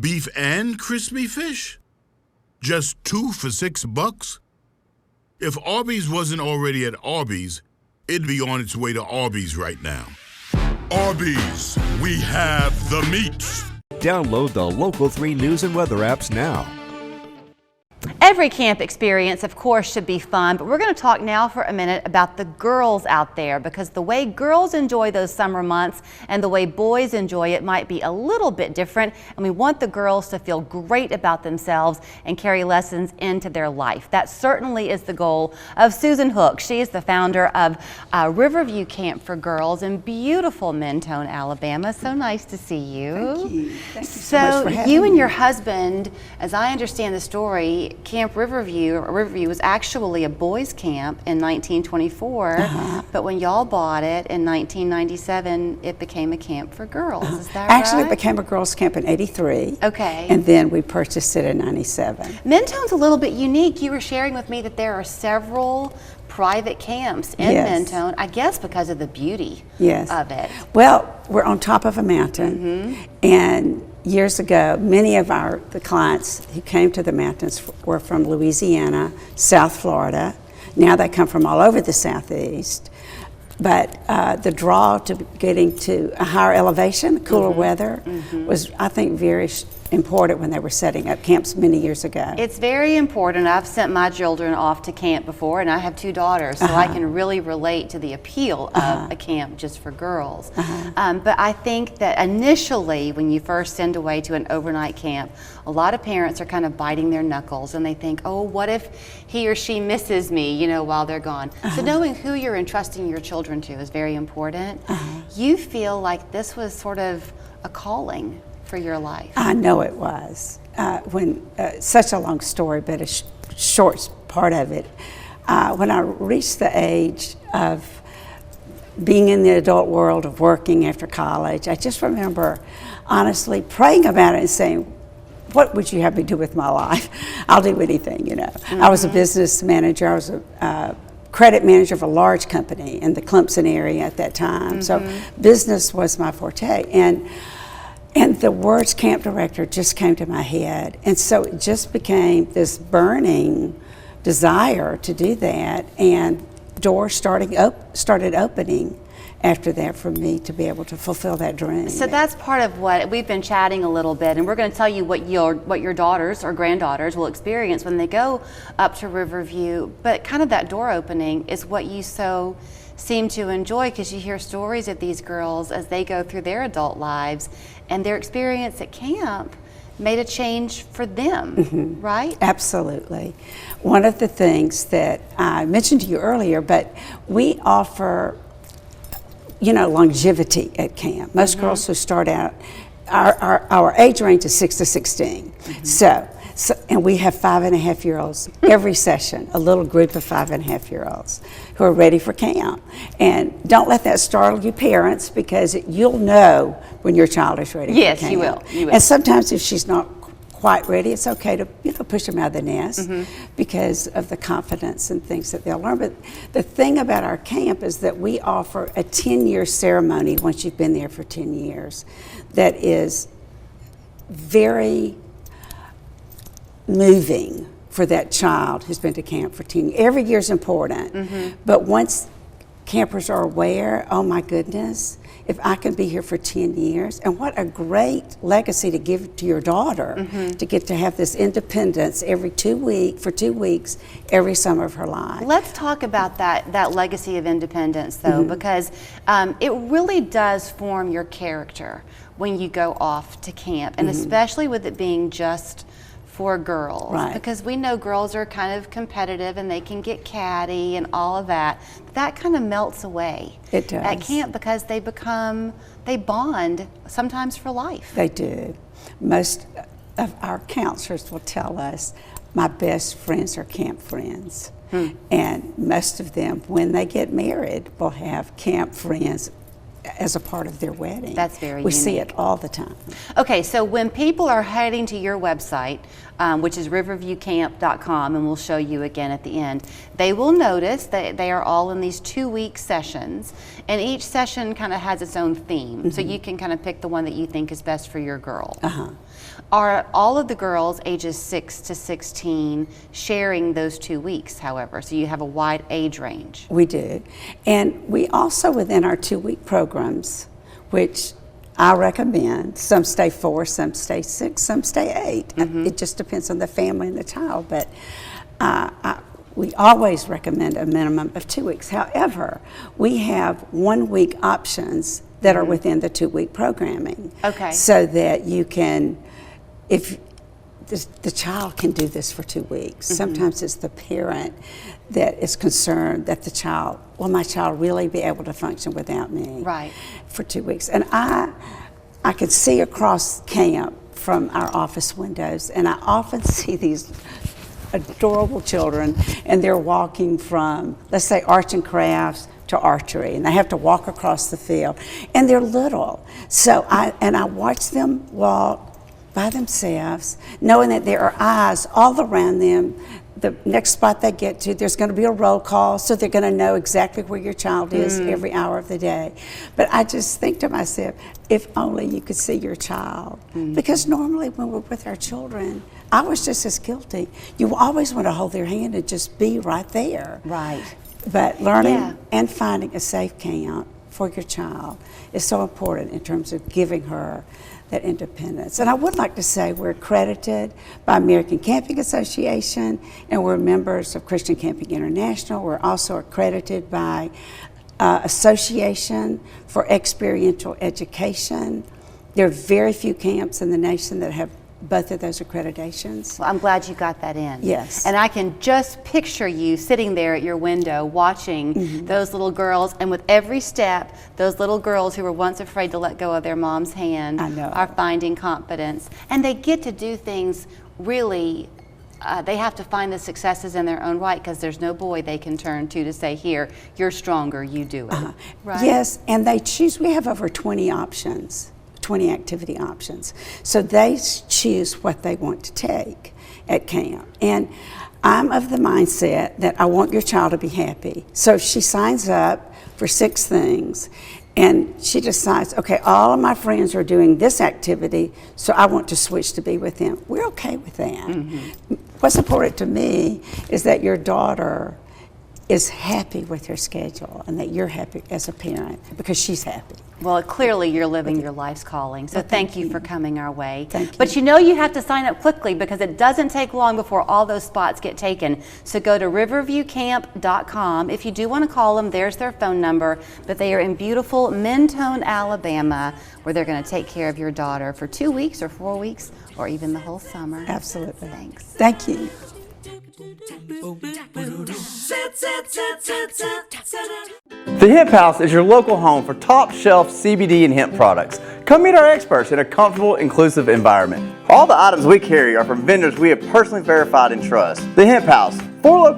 Beef and crispy fish? Just 2 for $6? If Arby's wasn't already at Arby's, it'd be on its way to Arby's right now. Arby's, we have the meats. Download the Local 3 News and Weather apps now. Every camp experience, of course, should be fun, but we're going to talk now for a minute about the girls out there, because the way girls enjoy those summer months and the way boys enjoy it might be a little bit different, and we want the girls to feel great about themselves and carry lessons into their life. That certainly is the goal of Susan Hook. She is the founder of Riverview Camp for Girls in beautiful Mentone, Alabama. So nice to see you. Thank you. Thank you so much for having you and me. your husband, as I understand the story, Camp Riverview was actually a boys' camp in 1924, but when y'all bought it in 1997, it became a camp for girls. Is that Actually, right? it became a girls' camp in '83. Okay. And then we purchased it in '97. Mentone's a little bit unique. You were sharing with me that there are several private camps in Yes. Mentone, I guess because of the beauty Yes. of it. Well, we're on top of a mountain, and years ago, many of the clients who came to the mountains were from Louisiana, South Florida. Now they come from all over the Southeast. But the draw to getting to a higher elevation, cooler weather, was, I think, very important when they were setting up camps many years ago. It's very important. I've sent my children off to camp before, and I have 2 daughters, so I can really relate to the appeal of a camp just for girls. But I think that initially, when you first send away to an overnight camp, a lot of parents are kind of biting their knuckles, and they think, oh, what if he or she misses me, you know, while they're gone? So knowing who you're entrusting your children to is very important. You feel like this was sort of a calling for your life. I know it was. Such a long story, but a short part of it. When I reached the age of being in the adult world, of working after college, I just remember honestly praying about it and saying, what would you have me do with my life? I'll do anything, you know. I was a business manager. I was a credit manager of a large company in the Clemson area at that time. So business was my forte. And the words camp director just came to my head. And so it just became this burning desire to do that. And doors started opening after that for me to be able to fulfill that dream. So that's part of what we've been chatting a little bit, and we're going to tell you what your daughters or granddaughters will experience when they go up to Riverview. But kind of that door opening is what you so seem to enjoy, because you hear stories of these girls as they go through their adult lives, and their experience at camp made a change for them, right? Absolutely. One of the things that I mentioned to you earlier, but we offer, you know, longevity at camp. Most girls who start out, our age range is 6 to 16. So, and we have 5.5-year-olds every session, a little group of 5.5-year-olds who are ready for camp. And don't let that startle you parents, because you'll know when your child is ready for camp. Yes, you will. And sometimes if she's not quite ready, it's okay to, you know, push them out of the nest because of the confidence and things that they'll learn. But the thing about our camp is that we offer a 10-year ceremony once you've been there for 10 years that is very moving for that child who's been to camp for 10 years. Every year is important, but once campers are aware, oh my goodness, if I can be here for 10 years, and what a great legacy to give to your daughter, to get to have this independence for 2 weeks, every summer of her life. Let's talk about that legacy of independence, though, because it really does form your character when you go off to camp, and especially with it being just for girls, because we know girls are kind of competitive and they can get catty and all of that. That kind of melts away It does. at camp, because they bond sometimes for life. They do. Most of our counselors will tell us, my best friends are camp friends. And most of them, when they get married, will have camp friends as a part of their wedding. That's very We unique. see it all the time. Okay, so when people are heading to your website, which is riverviewcamp.com, and we'll show you again at the end, they will notice that they are all in these 2-week sessions, and each session kind of has its own theme, so you can kind of pick the one that you think is best for your girl. Are all of the girls ages 6 to 16 sharing those 2 weeks, however? So you have a wide age range. We do. And we also, within our 2-week programs, which I recommend, some stay 4, some stay 6, some stay 8. It just depends on the family and the child. But we always recommend a minimum of 2 weeks. However, we have 1-week options that are within the 2-week programming. Okay. So that you can, if the child can do this for 2 weeks. Sometimes it's the parent that is concerned that the child, will my child really be able to function without me? Right. For 2 weeks. And I could see across camp from our office windows, and I often see these adorable children, and they're walking from, let's say, arts and crafts to archery, and they have to walk across the field, and they're little. So I watch them walk by themselves, knowing that there are eyes all around them. The next spot they get to, there's going to be a roll call, so they're going to know exactly where your child is every hour of the day. But I just think to myself, if only you could see your child. Because normally when we're with our children, I was just as guilty. You always want to hold their hand and just be right there. Right. But learning and finding a safe camp for your child is so important in terms of giving her that independence. And I would like to say we're accredited by American Camping Association, and we're members of Christian Camping International. We're also accredited by Association for Experiential Education. There are very few camps in the nation that have both of those accreditations. Well, I'm glad you got that in. Yes. And I can just picture you sitting there at your window watching those little girls, and with every step, those little girls who were once afraid to let go of their mom's hand are finding confidence. And they get to do things really, they have to find the successes in their own right, because there's no boy they can turn to say, here, you're stronger, you do it. Right? Yes, and they choose, we have over 20 options. 20 activity options. So they choose what they want to take at camp. And I'm of the mindset that I want your child to be happy. So if she signs up for 6 things and she decides, okay, all of my friends are doing this activity, so I want to switch to be with them, we're okay with that. What's important to me is that your daughter is happy with her schedule and that you're happy as a parent because she's happy. Well, clearly you're living your life's calling, so thank you for coming our way. Thank you. But you know you have to sign up quickly, because it doesn't take long before all those spots get taken. So go to riverviewcamp.com. If you do want to call them, there's their phone number. But they are in beautiful Mentone, Alabama, where they're going to take care of your daughter for 2 weeks or 4 weeks or even the whole summer. Absolutely. Thanks. Thank you. The Hemp House is your local home for top shelf CBD and hemp products. Come meet our experts in a comfortable, inclusive environment. All the items we carry are from vendors we have personally verified and trust. The Hemp House, 4 locations.